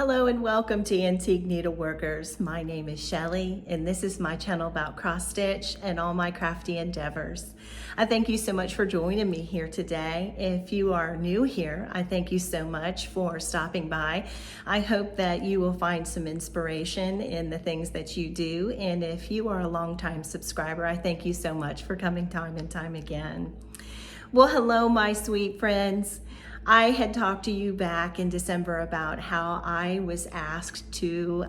Hello and welcome to Antique Needleworkers. My name is Shelly and this is my channel about cross stitch and all my crafty endeavors. I thank you so much for joining me here today. If you are new here, I thank you so much for stopping by. I hope that you will find some inspiration in the things that you do. And if you are a longtime subscriber, I thank you so much for coming time and time again. Well, hello, my sweet friends. I had talked to you back in December about how I was asked to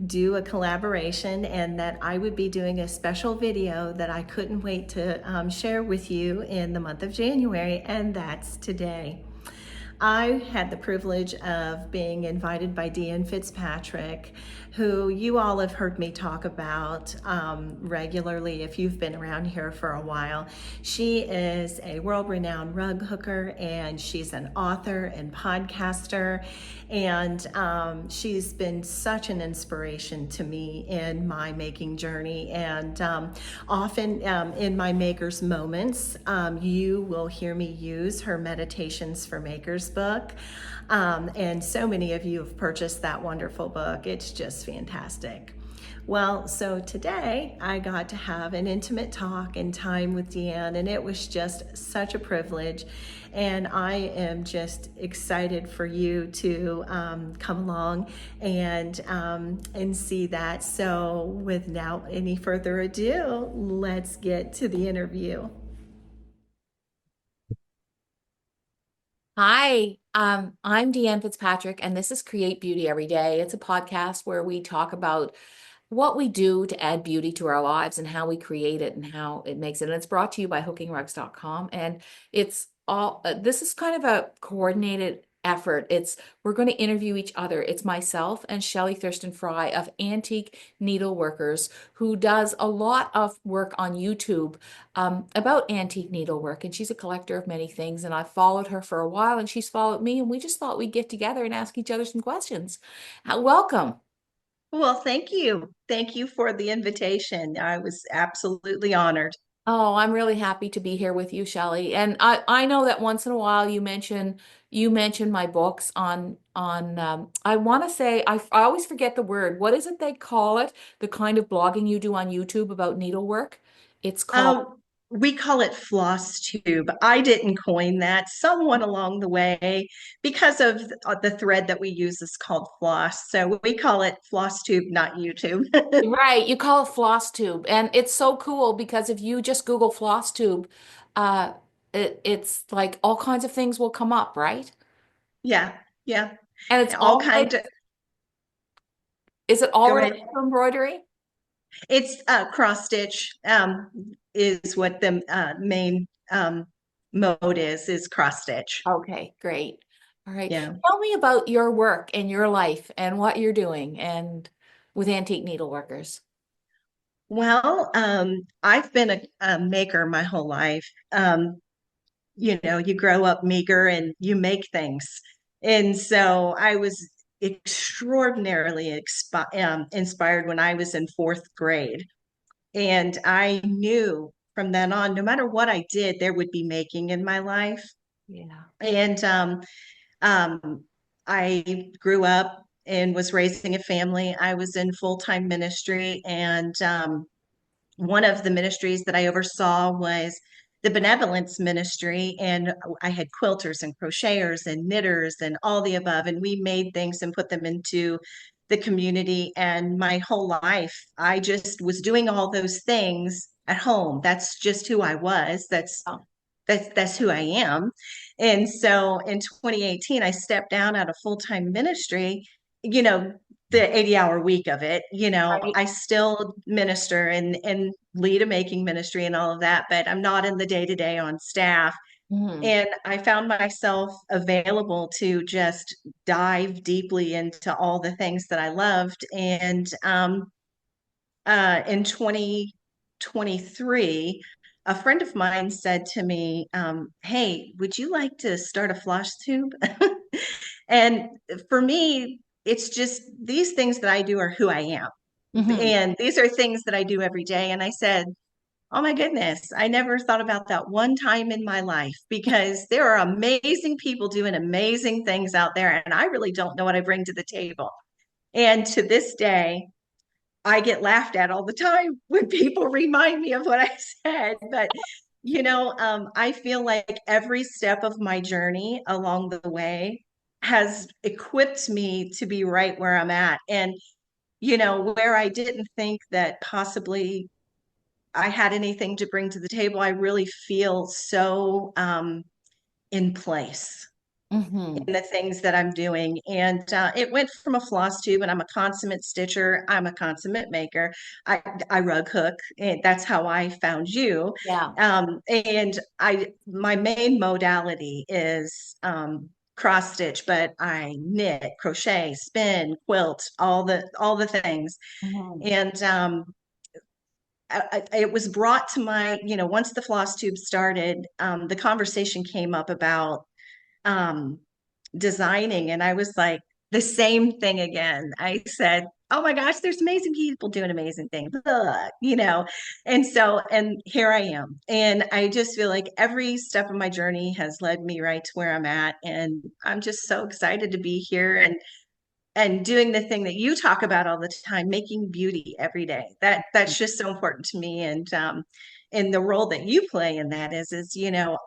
do a collaboration and that I would be doing a special video that I couldn't wait to share with you in the month of January, and that's today. I had the privilege of being invited by Deanne Fitzpatrick, who you all have heard me talk about regularly if you've been around here for a while. She is a world-renowned rug hooker, and she's an author and podcaster, and she's been such an inspiration to me in my making journey. And often in my Maker's Moments, you will hear me use her Meditations for Makers book. And so many of you have purchased that wonderful book. It's just fantastic. Well, so today I got to have an intimate talk and time with Deanne, and it was just such a privilege. And I am just excited for you to come along and see that. So without any further ado, let's get to the interview. Hi, I'm Deanne Fitzpatrick, and this is Create Beauty Every Day. It's a podcast where we talk about what we do to add beauty to our lives and how we create it and how it makes it. And it's brought to you by hookingrugs.com. And it's all, this is kind of a coordinated effort. We're going to interview each other. It's myself and Shellie Thurston Fry of Antique Needleworkers, who does a lot of work on YouTube about antique needlework. And she's a collector of many things. And I've followed her for a while, and she's followed me. And we just thought we'd get together and ask each other some questions. Welcome. Well, thank you. Thank you for the invitation. I was absolutely honored. Oh, I'm really happy to be here with you, Shelly. And I know that once in a while you mention my books on I want to say I always forget the word. What is it they call it? The kind of blogging you do on YouTube about needlework. It's called Um, we call it Flosstube. I didn't coin that. Someone along the way, because of the thread that we use is called floss. So we call it Flosstube, not YouTube. Right, you call it Flosstube. And it's so cool because if you just Google Flosstube, uh it's like all kinds of things will come up, right? Yeah, yeah. And it's All all kind related. of, Is it all go related ahead. to embroidery? It's cross stitch is what the main mode is cross stitch. Okay, great. All right. Yeah. Tell me about your work and your life and what you're doing and with Antique Needleworkers. Well, I've been a maker my whole life. You grow up meager and you make things. And so I was extraordinarily inspired when I was in fourth grade. And I knew from then on, no matter what I did, there would be making in my life. Yeah. And um, I grew up and was raising a family. I was in full-time ministry, and one of the ministries that I oversaw was the benevolence ministry. And I had quilters and crocheters and knitters and all the above. And we made things and put them into the community. And my whole life, I just was doing all those things at home. That's just who I was. Oh, That's who I am. And so in 2018, I stepped down out of full-time ministry, you know, the 80-hour week of it. right. I still minister and lead a making ministry and all of that, but I'm not in the day-to-day on staff. Mhm. And I found myself available to just dive deeply into all the things that I loved. And in 2023, a friend of mine said to me, hey, would you like to start a floss tube? And for me, it's just these things that I do are who I am. Mhm. And these are things that I do every day. And I said, Oh my goodness, I never thought about that one time in my life because there are amazing people doing amazing things out there, and I really don't know what I bring to the table. And to this day, I get laughed at all the time when people remind me of what I said. But, I feel like every step of my journey along the way has equipped me to be right where I'm at. And, where I didn't think that possibly I had anything to bring to the table, I really feel so in place Hmm. in the things that I'm doing. And it went from a floss tube, and I'm a consummate stitcher. I'm a consummate maker. I rug hook, and that's how I found you. Yeah. And my main modality is cross stitch, but I knit, crochet, spin, quilt, all the things. Hmm. And it was brought to my, once the floss tube started, the conversation came up about um, designing, and I was like, the same thing again. I said, oh my gosh, there's amazing people doing amazing things, and here I am. And I just feel like every step of my journey has led me right to where I'm at. And I'm just so excited to be here and doing the thing that you talk about all the time, making beauty every day. That's just so important to me. And the role that you play in that is,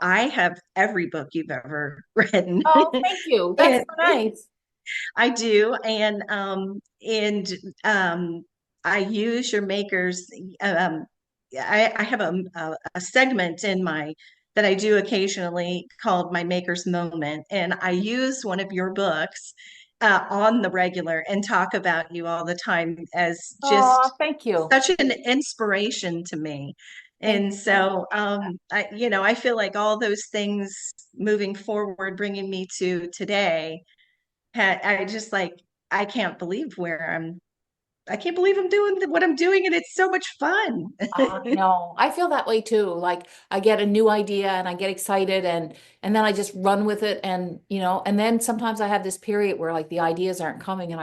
I have every book you've ever written. Oh, thank you. That's And so nice. I do. And I use your makers. I have a segment in my that I do occasionally called my Maker's Moment, and I use one of your books on the regular and talk about you all the time as Oh, just thank you. such an inspiration to me. Thank And you. so, I feel like all those things moving forward, bringing me to today, I just like, I can't believe I can't believe I'm doing what I'm doing, and it's so much fun. No, I feel that way too. Like I get a new idea and I get excited and then I just run with it and and then sometimes I have this period where like the ideas aren't coming and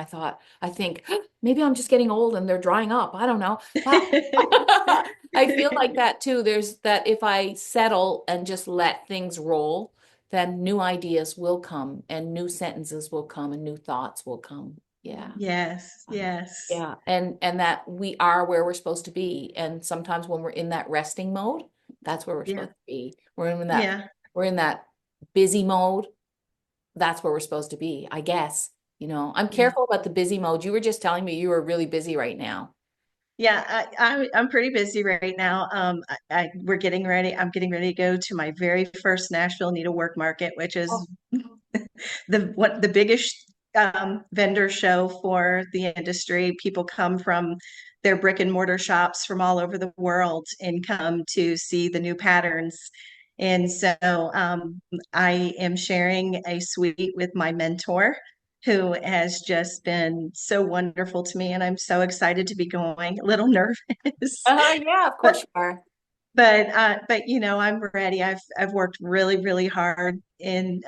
I think maybe I'm just getting old and they're drying up. I don't know. But I feel like that too. There's that if I settle and just let things roll, then new ideas will come and new sentences will come and new thoughts will come. Yeah. Yes, yes. Yeah, and that we are where we're supposed to be. And sometimes when we're in that resting mode, that's where we're Yeah, supposed to be. yeah, We're in that busy mode, that's where we're supposed to be, I guess. I'm yeah. careful about the busy mode. You were just telling me you were really busy right now. Yeah, I'm pretty busy right now. We're getting ready. I'm getting ready to go to my very first Nashville Needlework Market, which Oh, is the biggest vendor show for the industry. People come from their brick and mortar shops from all over the world and come to see the new patterns. And so I am sharing a suite with my mentor, who has just been so wonderful to me, and I'm so excited to be going. A little nervous, yeah, of but course you are. I'm ready. I've worked really, really hard, and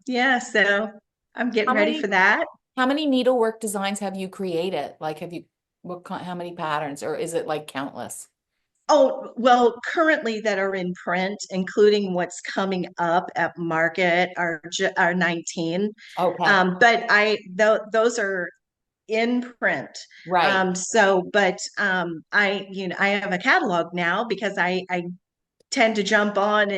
yeah, so I'm getting How ready for many that. how many needlework designs have you created? Like have you how many patterns or is it like countless? Oh, well, currently that are in print, including what's coming up at market, are 19. Okay. But those are in print. Right. I have a catalog now because I tend to jump on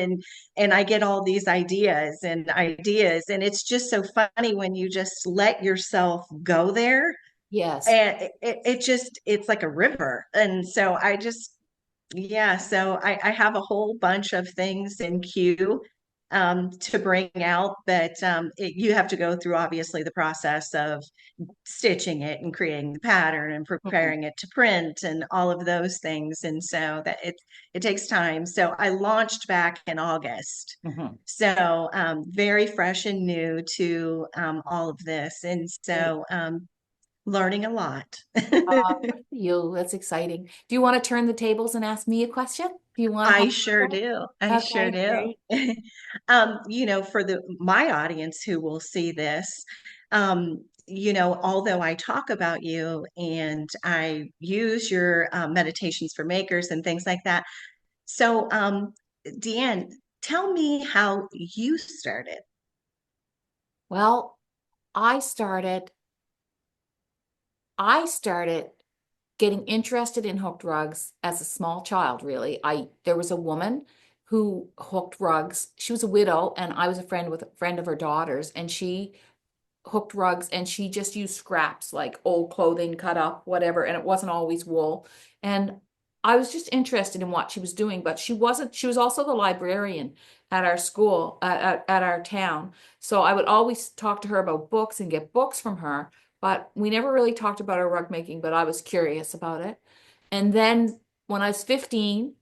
and I get all these ideas, and it's just so funny when you just let yourself go there, Yes. and it's like a river. And so I just, yeah, so I have a whole bunch of things in queue to bring out, but you have to go through obviously the process of stitching it and creating the pattern and Mhm. preparing it to print and all of those things. And so that it takes time. So I launched back in August. Mhm. So very fresh and new to all of this. And Great. so learning a lot. Good for you. That's exciting. Do you want to turn the tables and ask me a question? Do you want to I have sure do. I that? sure Okay, do. great. For my audience who will see this, although I talk about you and I use your meditations for makers and things like that, So, Deanne, tell me how you started. Well, I started I started getting interested in hooked rugs as a small child, really. I There was a woman who hooked rugs. She was a widow, and I was a friend of her daughter's, and she hooked rugs, and she just used scraps like old clothing cut up, whatever, and it wasn't always wool. And I was just interested in what she was doing, but she was also the librarian at our school, at our town. So I would always talk to her about books and get books from her, but we never really talked about her rug making, but I was curious about it. And then when I was 15,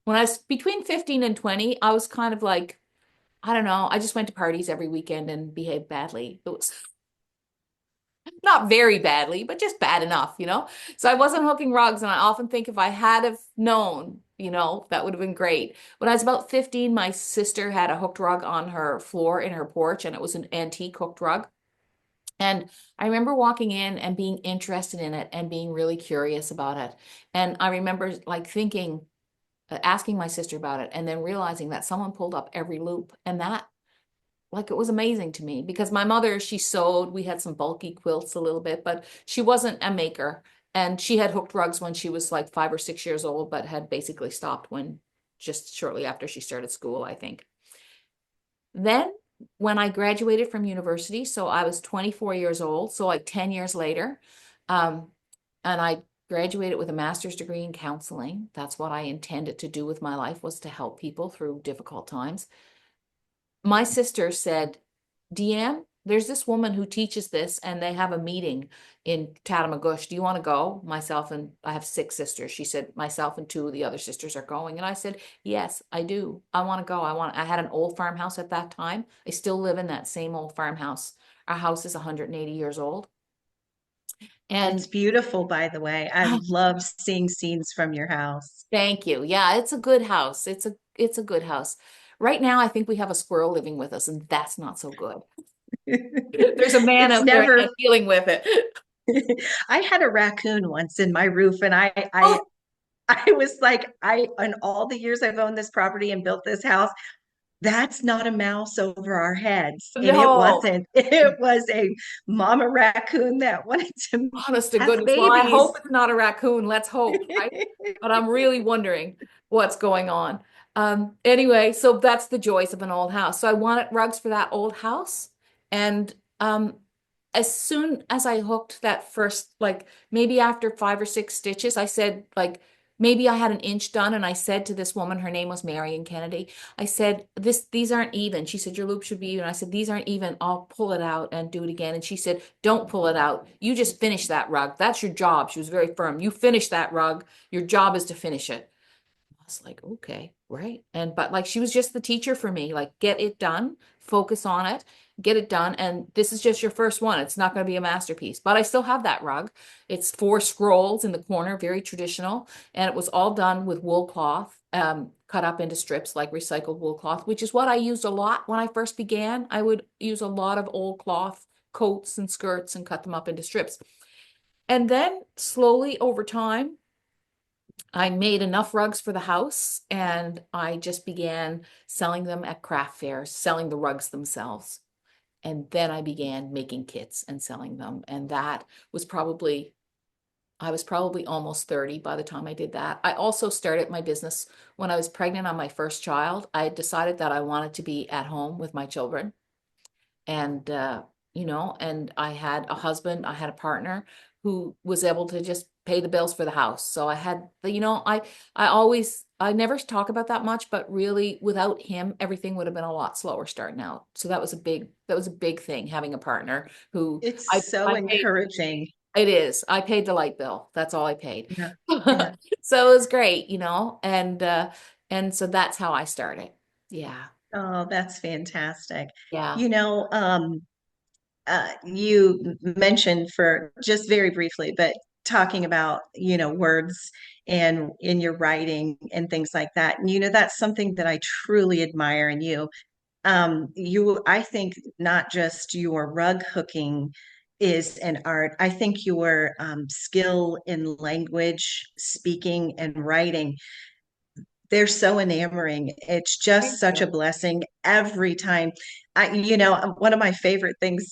when I was between 15 and 20, I was kind of like, I don't know, I just went to parties every weekend and behaved badly. It was not very badly, but just bad enough, you know? So I wasn't hooking rugs, and I often think if I had have known, that would have been great. When I was about 15, my sister had a hooked rug on her floor in her porch, and it was an antique hooked rug. And I remember walking in and being interested in it and being really curious about it. And I remember like thinking, asking my sister about it, and then realizing that someone pulled up every loop. And that like it was amazing to me because my mother, she sewed, we had some bulky quilts a little bit, but she wasn't a maker. And she had hooked rugs when she was like 5 or 6 years old, but had basically stopped when just shortly after she started school, I think. Then when I graduated from university, so I was 24 years old, so like 10 years later, um, and I graduated with a master's degree in counseling. That's what I intended to do with my life, was to help people through difficult times. My sister said, Deanne, there's this woman who teaches this, and they have a meeting in Tatamagouche. Do you want to go? Myself and I have 6 sisters. She said, myself and 2 of the other sisters are going. And I said, yes, I do. I want to go. I had an old farmhouse at that time. I still live in that same old farmhouse. Our house is 180 years old. It's And beautiful, by the way. I love seeing scenes from your house. thank you. Yeah, it's a good house. It's a good house. Right now, I think we have a squirrel living with us, and that's not so good. There's a man It's out there never, and dealing with it. I had a raccoon once in my roof, and I Oh, I was like, in all the years I've owned this property and built this house, that's not a mouse over our heads. And it no. wasn't. It was a mama raccoon that wanted to Honest to have goodness. Well, I hope babies. it's not a raccoon. Let's hope, right? But I'm really wondering what's going on. Anyway, so that's the joys of an old house. So I wanted rugs for that old house. And as soon as I hooked that first, like maybe after 5 or 6 stitches, I said, like, maybe I had an inch done. And I said to this woman, her name was Marion Kennedy. I said, these aren't even. She said, your loop should be even. I said, these aren't even. I'll pull it out and do it again. And she said, don't pull it out. You just finish that rug. That's your job. She was very firm. You finish that rug. Your job is to finish it. I was like, okay, right. But like she was just the teacher for me, like get it done, focus on it, get it done. And this is just your first one. It's not going to be a masterpiece, but I still have that rug. It's 4 scrolls in the corner, very traditional. And it was all done with wool cloth, cut up into strips like recycled wool cloth, which is what I used a lot when I first began. I would use a lot of old cloth coats and skirts and cut them up into strips. And then slowly over time, I made enough rugs for the house, and I just began selling them at craft fairs, selling the rugs themselves. And then I began making kits and selling them. And that was I was probably almost 30 by the time I did that. I also started my business when I was pregnant on my first child. I decided that I wanted to be at home with my children. And and I had a husband, I had a partner who was able to just pay the bills for the house. So I had the, I never talk about that much, but really without him everything would have been a lot slower starting out. So that was a big thing, having a partner who It's so I paid. encouraging. It is. I paid the light bill. That's all I paid. Yeah. Yeah. So it was great, and so that's how I started. Yeah. Oh, that's fantastic. Yeah. You know, you mentioned for just very briefly, but talking about, words and in your writing and things like that. And, that's something that I truly admire in you. I think not just your rug hooking is an art. I think your skill in language, speaking and writing, they're so enamoring. It's just Thank such a you. blessing every time. One of my favorite things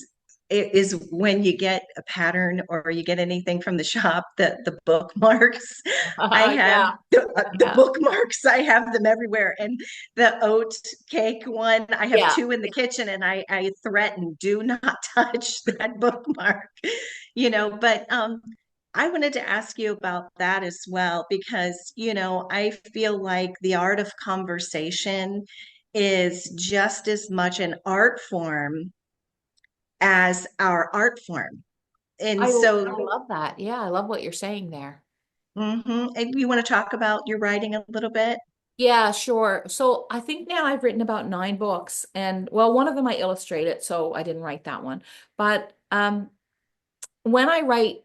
is when you get a pattern or you get anything from the shop, the bookmarks. I have Yeah, the yeah, bookmarks. I have them everywhere. And the oat cake one, I have yeah. two in the kitchen, and I threaten, do not touch that bookmark. But I wanted to ask you about that as well, because, I feel like the art of conversation is just as much an art form as our art form. And I so, love that. Yeah, I love what you're saying there. and you want to talk about your writing a little bit? Yeah, sure. So I think now I've written about 9 books, and well, one of them I illustrated, so I didn't write that one. But when I write,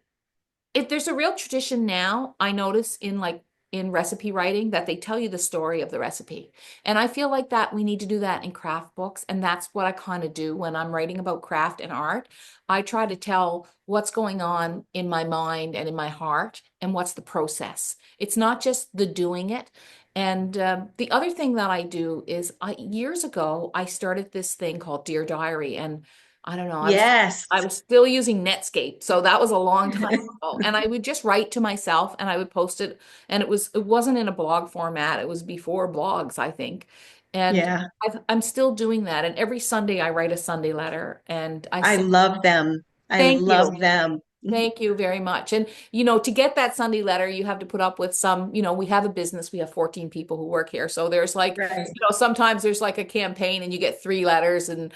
if there's a real tradition now, I notice in recipe writing that they tell you the story of the recipe. And I feel like that we need to do that in craft books. And that's what I kind of do when I'm writing about craft and art. I try to tell what's going on in my mind and in my heart and what's the process. It's not just the doing it. And the other thing that I do is years ago, I started this thing called Dear Diary. And I don't know, Yes. I was still using Netscape, so that was a long time ago. And I would just write to myself and I would post it. And it wasn't in a blog format. It was before blogs, I think. And Yeah. I'm still doing that. And every Sunday I write a Sunday letter and I I say, love them. I thank you. love them. Thank you very much. And, to get that Sunday letter, you have to put up with some, we have a business. We have 14 people who work here. So there's like, Right. sometimes there's like a campaign and you get 3 letters and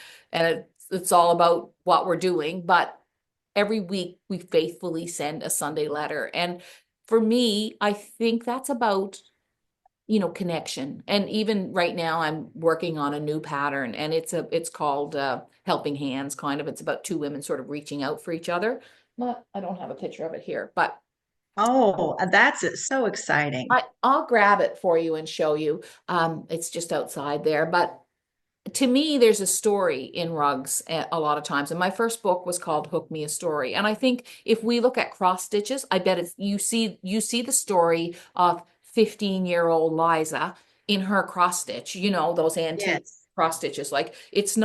it's all about what we're doing. But every week we faithfully send a Sunday letter. And for me, I think that's about, connection. And even right now I'm working on a new pattern and it's called Helping Hands kind of. It's about two women sort of reaching out for each other. Not, I don't have a picture of it here, but Oh, that's so exciting. I'll grab it for you and show you. It's just outside there, but to me, there's a story in rugs a lot of times. And my first book was called Hook Me a Story. And I think if we look at cross stitches, I bet it's you see the story of 15-year-old Liza in her cross stitch, those antique Yes. cross stitches. Like it's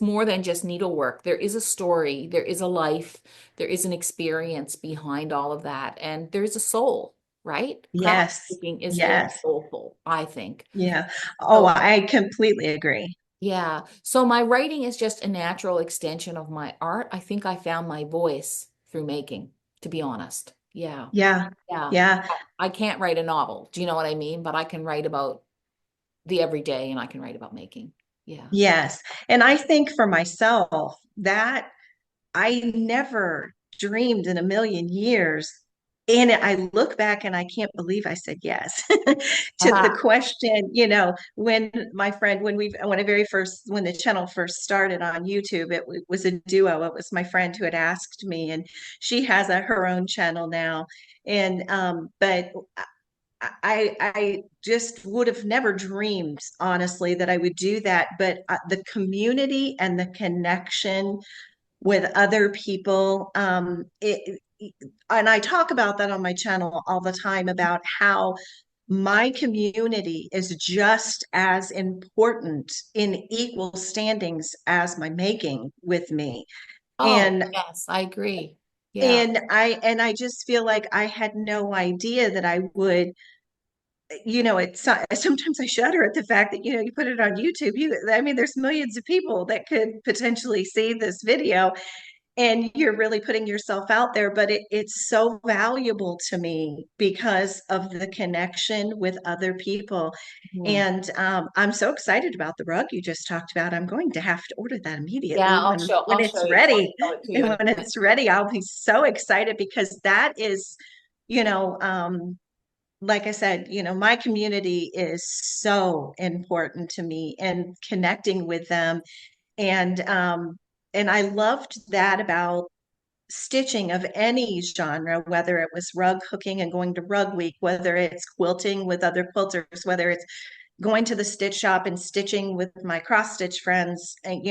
more than just needlework. There is a story, there is a life, there is an experience behind all of that. And there's a soul, right? Craft Yes. making is very Yes. soulful, I think. Yeah. Oh, So I completely agree. yeah. So my writing is just a natural extension of my art. I think I found my voice through making, to be honest. Yeah. Yeah. Yeah. Yeah. I can't write a novel. Do you know what I mean? But I can write about the everyday and I can write about making. Yeah. Yes. And I think for myself that I never dreamed in a million years. And I look back and I can't believe I said yes to the Uh-huh. question, when my friend, when the channel first started on YouTube, was a duo. It was my friend who had asked me, and she has her own channel now. But I just would have never dreamed, honestly, that I would do that. But the community and the connection with other people. And I talk about that on my channel all the time about how my community is just as important in equal standings as my making with me. Oh, And yes, I agree. Yeah. and I just feel like I had no idea that I would, it's sometimes I shudder at the fact that, you put it on YouTube. I mean, there's millions of people that could potentially see this video, and you're really putting yourself out there, but it's so valuable to me because of the connection with other people. Yeah. And I'm so excited about the rug you just talked about. I'm going to have to order that Yeah, immediately I'll show when I'll show it's you. I'll ready. show it to you And in a when minute. it's ready, I'll be so excited, because that is, you know like I said, my community is so important to me, and connecting with them. And um and I loved that about stitching of any genre, whether it was rug hooking and going to rug week, whether it's quilting with other quilters, whether it's going to the stitch shop and stitching with my cross stitch friends. And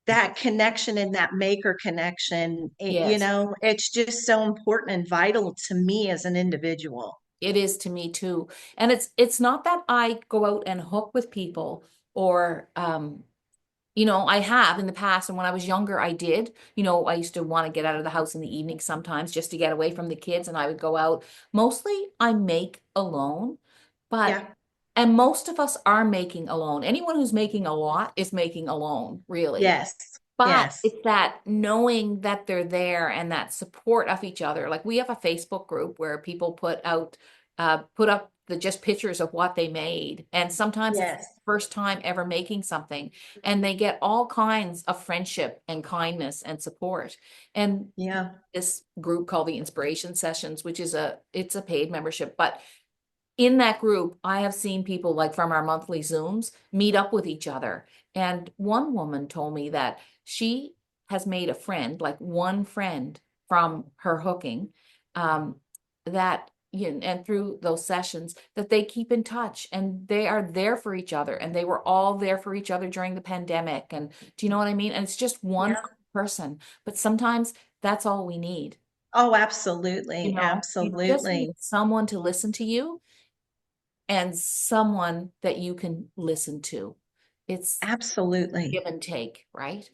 that connection and that maker connection, Yes. it's just so important and vital to me as an individual. It is to me too. And it's not that I go out and hook with people or I have in the past, and when I was younger, I did. I used to want to get out of the house in the evening sometimes just to get away from the kids, and I would go out. Mostly I make alone, but Yeah. and most of us are making alone. Anyone who's making a lot is making alone, really. Yes. But Yes. it's that knowing that they're there and that support of each other. Like we have a Facebook group where people put up the just pictures of what they made. And sometimes it's the Yes. first time ever making something. And they get all kinds of friendship and kindness and support. And Yeah. this group called the Inspiration Sessions, which is it's a paid membership, but in that group, I have seen people like from our monthly Zooms meet up with each other. And one woman told me that she has made a friend, like one friend from her hooking, that and through those sessions that they keep in touch and they are there for each other and they were all there for each other during the pandemic. And do you know what I mean? And it's just one Yeah. person, but sometimes that's all we need. Oh, absolutely. You just need Absolutely. someone to listen to you and someone that you can listen to. It's Absolutely. give and take, right?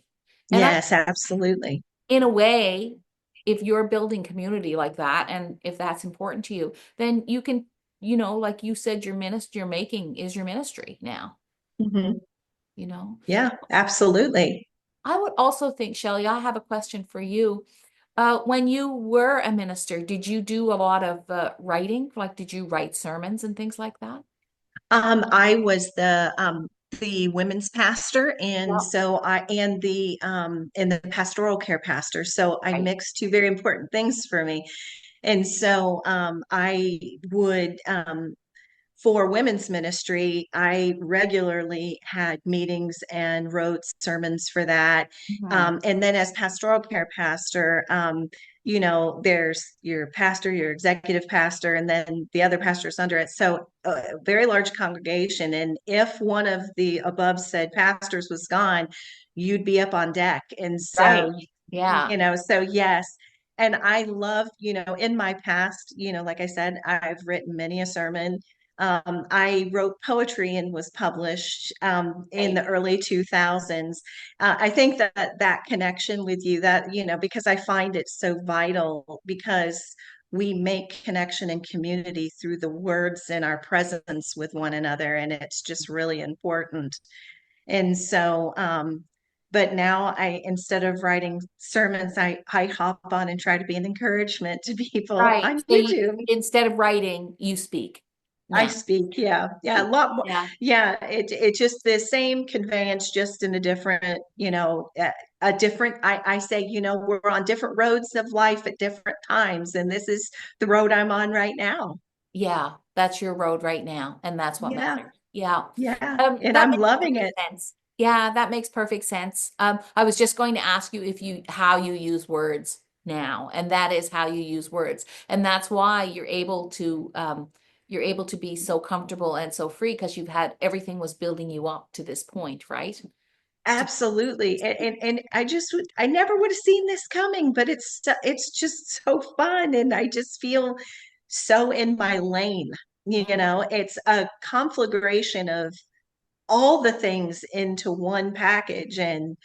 And I, Yes, absolutely. in a way, if you're building community like that, and if that's important to you, then you can, like you said, your ministry you're making is your ministry now, Mhm. you know. Yeah, absolutely. I would also think, Shelly, I have a question for you. When you were a minister, did you do a lot of writing? Like, did you write sermons and things like that? I was the women's pastor, and Yeah. so I and the pastoral care pastor. So I Right. mixed two very important things for me. And so I would for women's ministry, I regularly had meetings and wrote sermons for that. Mhm. And then as pastoral care pastor, there's your pastor, your executive pastor, and then the other pastors under it. So a very large congregation. And if one of the above said pastors was gone, you'd be up on deck. And Right. so, Yeah. so yes. And I love, in my past, like I said, I've written many a sermon. I wrote poetry and was published in Right. the early 2000s. I think that connection with you, that, because I find it so vital, because we make connection and community through the words and our presence with one another. And it's just really important. And so, but now instead of writing sermons, I hop on and try to be an encouragement to people Right. on So you, YouTube. instead of writing, you speak I now. speak, yeah, yeah, a lot more. Yeah. Yeah, it just the same conveyance, just in a different, a different. I say, we're on different roads of life at different times, and this is the road I'm on right now. Yeah. That's your road right now. And that's what Yeah, matters. Yeah. yeah, and That I'm makes loving perfect it. sense. Yeah, that makes perfect sense. I was just going to ask you how you use words now, and that is how you use words. And that's why you're able to be so comfortable and so free because you've had everything was building you up to this point, right? To Absolutely. And I never would have seen this coming, but it's just so fun. And I just feel so in my lane. It's a conflagration of all the things into one package. And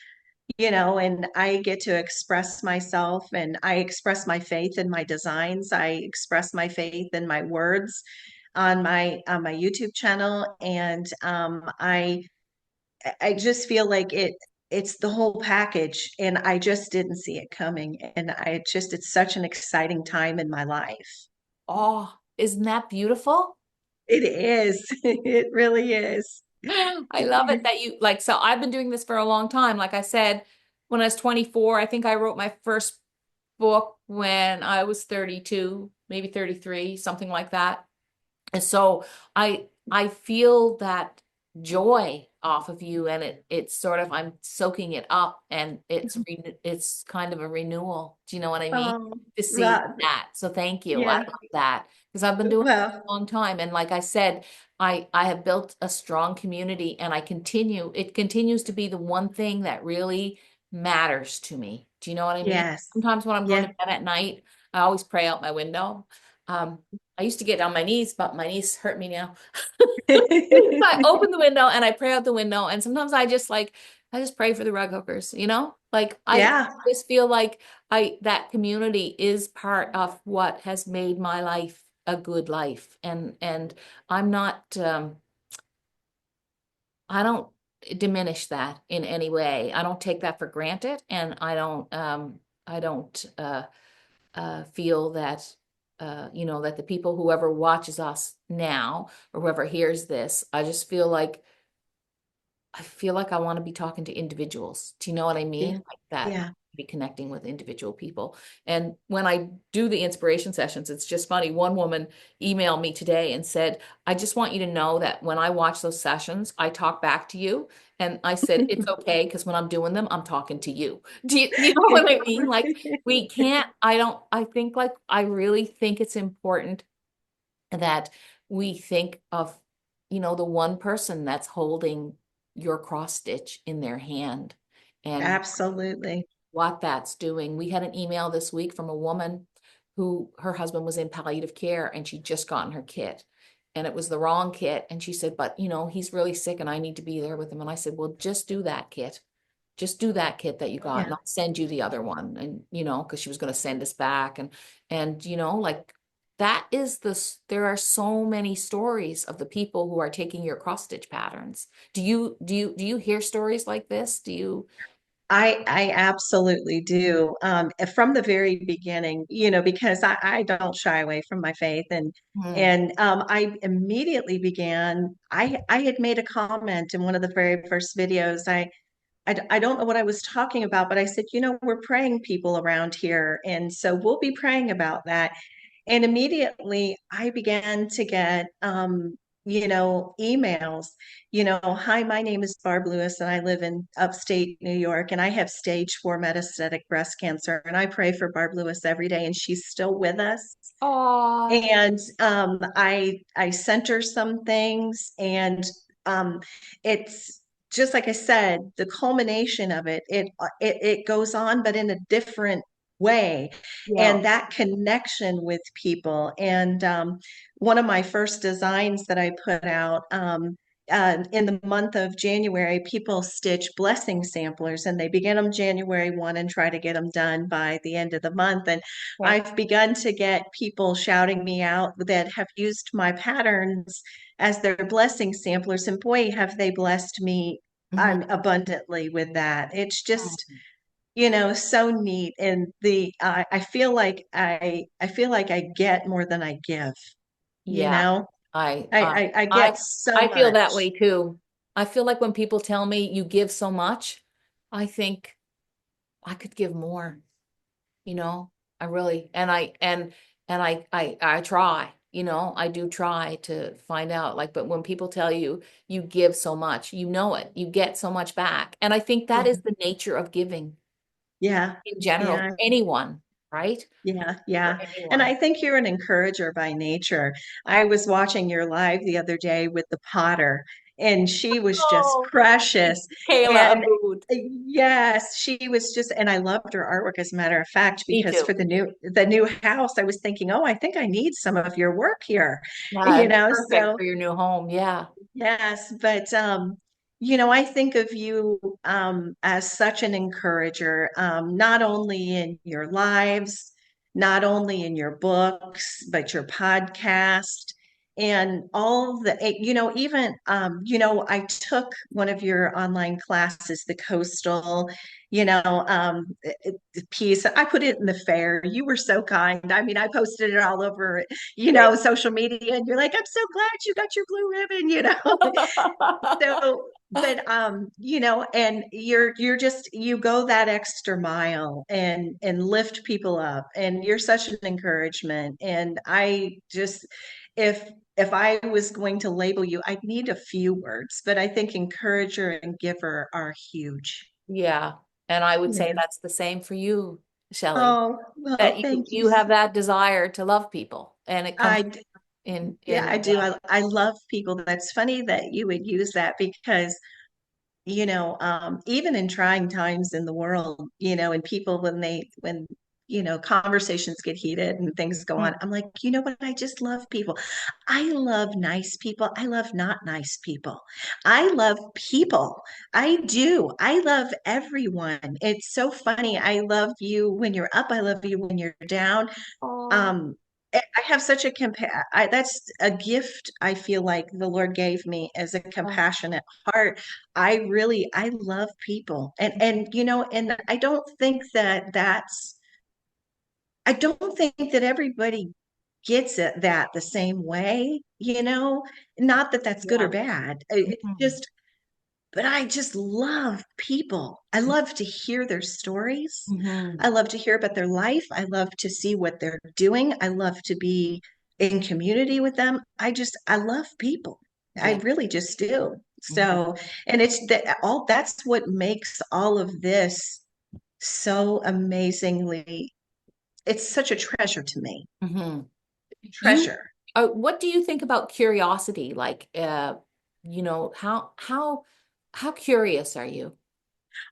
I get to express myself, and I express my faith in my designs. I express my faith in my words on my YouTube channel. And I just feel like it's the whole package, and I just didn't see it coming. And it's such an exciting time in my life. Oh, isn't that beautiful? It is. It really is. I love it that you like, so I've been doing this for a long time. Like I said, when I was 24, I think I wrote my first book when I was 32, maybe 33, something like that. And so I feel that joy off of you and it's sort of I'm soaking it up and it's kind of a renewal. Do you know what I mean? Oh, To see right. that. So thank you. I Yeah. love that because I've been doing it Well, for a long time. And like I said, I have built a strong community and it continues to be the one thing that really matters to me. Do you know what I mean? yes. Sometimes when I'm going to Yeah. bed at night, I always pray out my window. Um, I used to get on my knees, but my knees hurt me now. I open the window and I pray out the window. And sometimes I just pray for the rug hookers, you know? Like I Yeah, just feel like that community is part of what has made my life a good life. And I'm not, I don't diminish that in any way. I don't take that for granted. And I don't, feel that that the people, whoever watches us now or whoever hears this, I feel like I want to be talking to individuals. Do you know what I yeah, mean? Like that, yeah, be connecting with individual people. And when I do the inspiration sessions, it's just funny. One woman emailed me today and said, I just want you to know that when I watch those sessions, I talk back to you. And I said, it's okay, because when I'm doing them, I'm talking to you. You know what I mean? Like we can't, I think like, I really think it's important that we think of, the one person that's holding your cross stitch in their hand and absolutely. what that's doing. We had an email this week from a woman who her husband was in palliative care and she just gotten her kit and it was the wrong kit. And she said, but he's really sick and I need to be there with him. And I said, well, just do that kit. Just do that kit that you got Yeah. and I'll send you the other one. And, because she was going to send us back and, like that is there are so many stories of the people who are taking your cross stitch patterns. Do you hear stories like this? Do you? I absolutely do. From the very beginning, because I don't shy away from my faith, Hmm. and I immediately began. I had made a comment in one of the very first videos. I don't know what I was talking about, but I said, we're praying people around here, and so we'll be praying about that. And immediately I began to get, emails, hi, my name is Barb Lewis and I live in upstate New York and I have stage 4 metastatic breast cancer. And I pray for Barb Lewis every day and she's still with us. Oh, And I sent her some things, and it's just like I said, the culmination of it goes on, but in a different way, yeah. and that connection with people. And one of my first designs that I put out. In the month of January, people stitch blessing samplers and they begin them January 1 and try to get them done by the end of the month. And Okay. I've begun to get people shouting me out that have used my patterns as their blessing samplers. And boy, have they blessed me Mhm. abundantly with that. It's just, Mhm. so neat. And I feel like I feel like I get more than I give, you Yeah. know? I, I, I, I, I I, get so I feel that much. way too. I feel like when people tell me you give so much, I think I could give more, you know, I really, and I try, I do try to find out like, but when people tell you you give so much, you get so much back. And I think that is Yeah. the nature of giving Yeah. in general, Yeah. for anyone, right? Yeah, For yeah. And anyone. I think you're an encourager by nature. I was watching your live the other day with the potter, and she was just Oh, precious. Kayla And Abood. yes, she was just, and I loved her artwork as a matter of fact, Me because too. for the new house, I was thinking, oh, I think I need some of your work here, Yeah, you it'd be know. perfect So for your new home. Yeah. yes, but I think of you as such an encourager, not only in your lives, not only in your books, but your podcast and all even I took one of your online classes, the coastal, piece. I put it in the fair. You were so kind. I mean, I posted it all over, Great. social media, and you're like, I'm so glad you got your blue ribbon. So, but and you go that extra mile and lift people up, and you're such an encouragement. And I just, if I was going to label you, I'd need a few words, but I think encourager and giver are huge. Yeah. And I would say Yeah. that's the same for you, Shelly, Oh, well, that you thank you. you have that desire to love people and it comes I in Yeah, I in do. I love people. That's funny that you would use that because even in trying times in the world, and people when conversations get heated and things go on. Mm. I'm like, you know what? I just love people. I love nice people. I love not nice people. I love people. I do. I love everyone. It's so funny. I love you when you're up. I love you when you're down. Oh. um I have such a that's a gift I feel like the Lord gave me, as a Oh. compassionate heart. I love people, and I don't think that everybody gets that the same way. Not that that's good or Yeah. bad. It's Mhm. just, but I just love people. I love to hear their stories. Mhm. I love to hear about their life. I love to see what they're doing. I love to be in community with them. I love people. I Yeah. really just do. Mhm. So, and that's what makes all of this so amazingly, it's such a treasure to me. Mhm. You, Treasure. what do you think about curiosity? Like, how curious are you?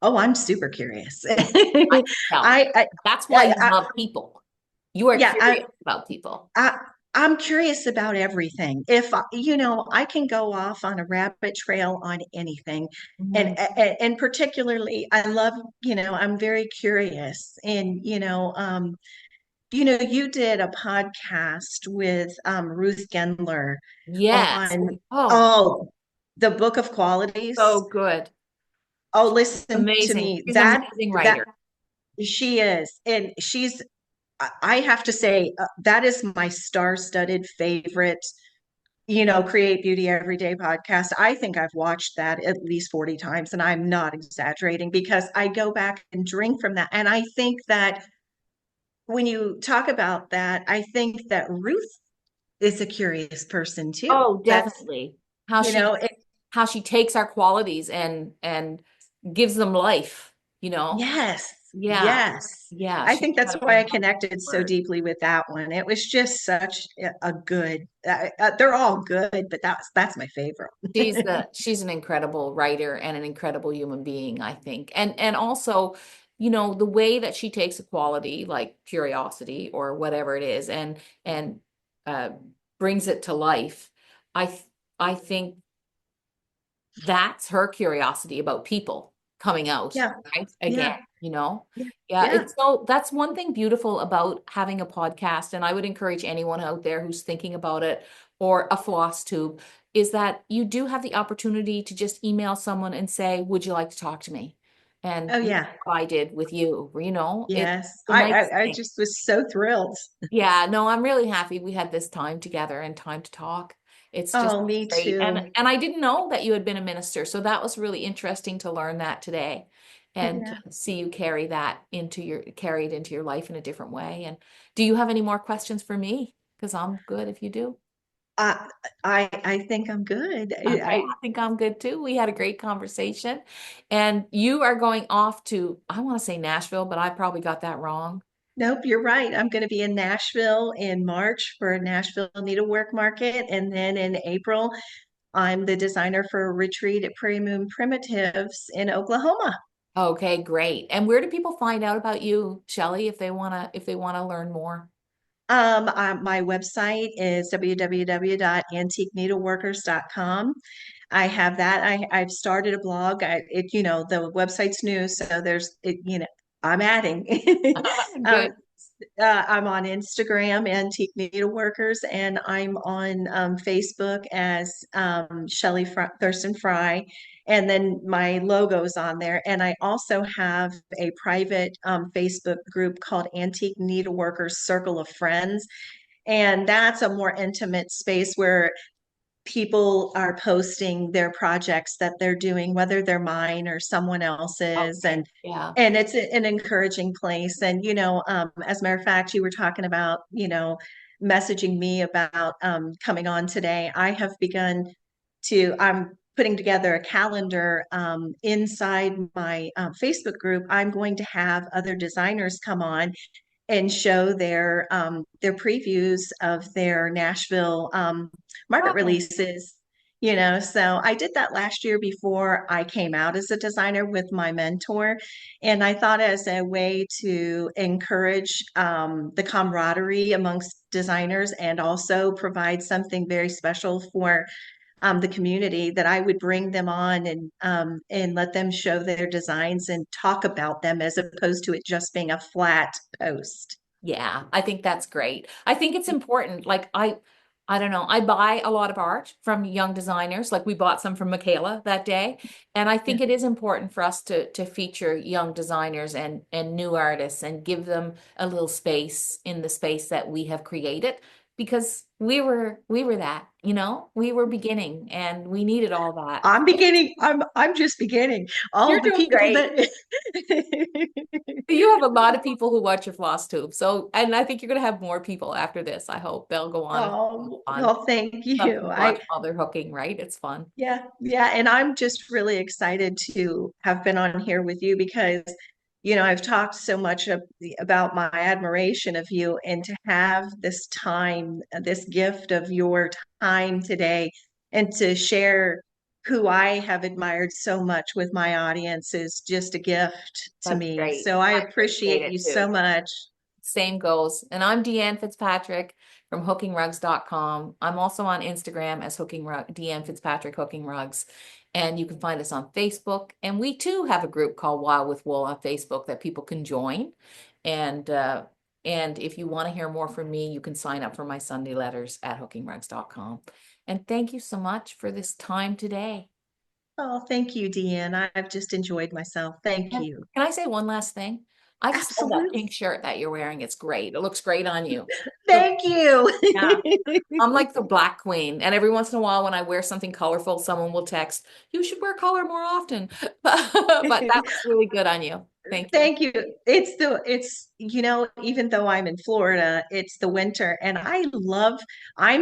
Oh, I'm super curious. I can tell. I, That's why I, you I, love people. You are yeah, curious about people. I I'm curious about everything. If I can go off on a rabbit trail on anything, Mhm. and particularly, I love, I'm very curious, and you did a podcast with Ruth Gendler Yes. on, Oh, oh, the Book of so Qualities. good. Oh, listen to Amazing. me. She's an amazing That writer. she is, and I have to say, that is my star-studded favorite, Create Beauty Every Day podcast. I think I've watched that at least 40 times, and I'm not exaggerating, because I go back and drink from that. And I think that when you talk about that, I think that Ruth is a curious person too. Oh, That's, definitely. How you know, she it, how she takes our qualities and gives them life, you know? yes, Yeah. yes. Yeah, I she's think that's got a why I remarkable connected so word. deeply with that one. It was just such a good, they're all good, but that's my favorite. She's an incredible writer and an incredible human being, I think. And also, the way that she takes a quality like curiosity or whatever it is and uh brings it to life. I think that's her curiosity about people coming out, Yeah, right? Again, yeah, you know? yeah, Yeah, yeah. it's so that's one thing beautiful about having a podcast, and I would encourage anyone out there who's thinking about it or a floss tube, is that you do have the opportunity to just email someone and say, "Would you like to talk to me?" And Oh what yeah. I did with you, it's Yes. a I, nice I thing. just was so thrilled. Yeah, no, I'm really happy we had this time together and time to talk. It's just Oh, me great. And too. and I didn't know that you had been a minister, so that was really interesting to learn that today and to Yeah. see you carry it into your life in a different way. And do you have any more questions for me? Because I'm good if you do. I I think I'm good. Okay, I think I'm good too. We had a great conversation. And you are going off to, I want to say Nashville, but I probably got that wrong. Nope, you're right. I'm going to be in Nashville in March for Nashville Needlework Market, and then in April, I'm the designer for a retreat at Prairie Moon Primitives in Oklahoma. Okay, great. And where do people find out about you, Shelly, if they wanna learn more? My website is www.antiqueneedleworkers.com. I have that. I've started a blog. The website's new, so I'm adding. um, Good. I'm on Instagram, Antique Needleworkers, and I'm on Facebook as Thurston Fry. And then my logo's on there. And I also have a private Facebook group called Antique Needleworkers Circle of Friends. And that's a more intimate space where people are posting their projects that they're doing, whether they're mine or someone else's, Okay. and Yeah. it's an encouraging place. And as a matter of fact, you were talking about messaging me about coming on today. I'm putting together a calendar inside my Facebook group. I'm going to have other designers come on and show their previews of their Nashville market Oh, releases. So I did that last year before I came out as a designer with my mentor. And I thought as a way to encourage the camaraderie amongst designers and also provide something very special for the community, that I would bring them on and let them show their designs and talk about them as opposed to it just being a flat post. Yeah, I think that's great. I think it's important. Like I don't know. I buy a lot of art from young designers. Like we bought some from Michaela that day, and I Yeah. think it is important for us to feature young designers and new artists and give them a little space in the space that we have created because we were that, we were beginning and we needed all that. I'm beginning. I'm just beginning. You're All the doing people great. that You have a lot of people who watch your Flosstube. So, and I think you're going to have more people after this. I hope they'll go on and have Oh, fun. well, thank you. Something to watch while they're hooking, right? It's fun. Yeah, yeah. And I'm just really excited to have been on here with you because, I've talked so much about my admiration of you, and to have this time, this gift of your time today, and to share who I have admired so much with my audience is just a gift to That's me. great. So I I appreciate appreciate it you so too. much. Same goes. And I'm Deanne Fitzpatrick from hookingrugs.com. I'm also on Instagram as Deanne Fitzpatrick Hooking Rugs. And you can find us on Facebook. And we too have a group called Wild with Wool on Facebook that people can join. And and if you want to hear more from me, you can sign up for my Sunday letters at hookingrugs.com. And thank you so much for this time today. Oh, thank you, Deanne. I've just enjoyed myself. Thank Can you. can I say one last thing? I just love that Absolutely. pink shirt that you're wearing. It's great. It looks great on you. So, Thank you. yeah. I'm like the black queen. And every once in a while, when I wear something colorful, someone will text, you should wear color more often. But that looks really good on you. Thank you. Thank you. Even though I'm in Florida, it's the winter and I'm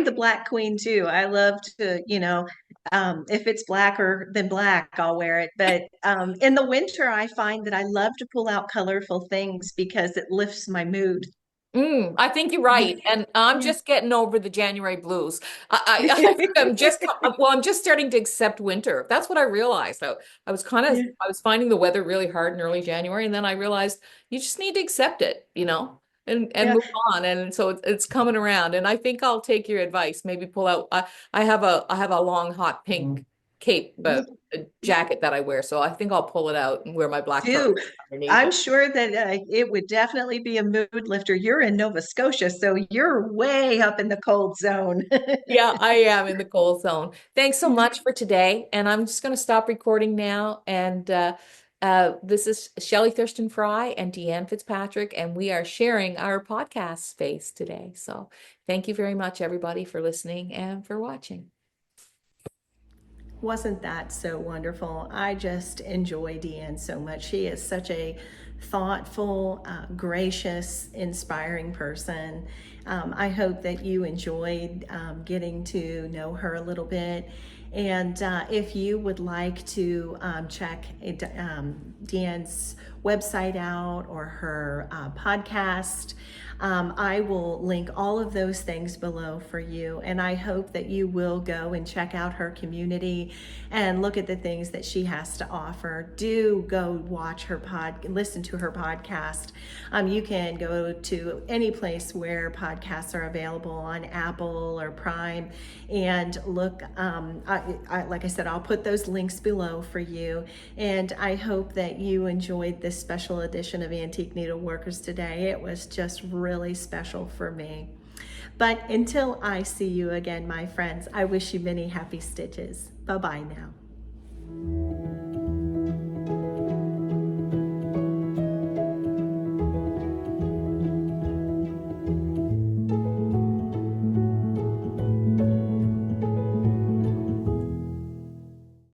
the black queen too. I love to, if it's blacker than black, I'll wear it. But in the winter, I find that I love to pull out colorful things because it lifts my mood. I think you're Yeah. right. And I'm Yeah. just getting over the January blues. I think I'm just starting to accept winter. That's what I realized. Yeah. I was finding the weather really hard in early January. And then I realized you just need to accept it, and Yeah. move on. And so it's coming around. And I think I'll take your advice. Maybe pull out, I have a long, hot pink cape, a jacket that I wear. So I think I'll pull it out and wear my black Do. turtleneck underneath I'm it. sure that it would definitely be a mood lifter. You're in Nova Scotia, so you're way up in the cold zone. Yeah, I am in the cold zone. Thanks so much for today. And I'm just going to stop recording now. And this is Shellie Thurston Fry and Deanne Fitzpatrick, and we are sharing our podcast space today. So thank you very much, everybody, for listening and for watching. Wasn't that so wonderful? I just enjoy Deanne so much. She is such a thoughtful, gracious, inspiring person. I hope that you enjoyed getting to know her a little bit. And if you would like to check Deanne's website out or her podcast, I will link all of those things below for you. And I hope that you will go and check out her community and look at the things that she has to offer. Do go watch her listen to her podcast. You can go to any place where podcasts are available on Apple or Prime and look. Like I said, I'll put those links below for you. And I hope that you enjoyed this special edition of Antique Needleworkers today. It was just really special for me. But until I see you again, my friends, I wish you many happy stitches. Bye-bye now.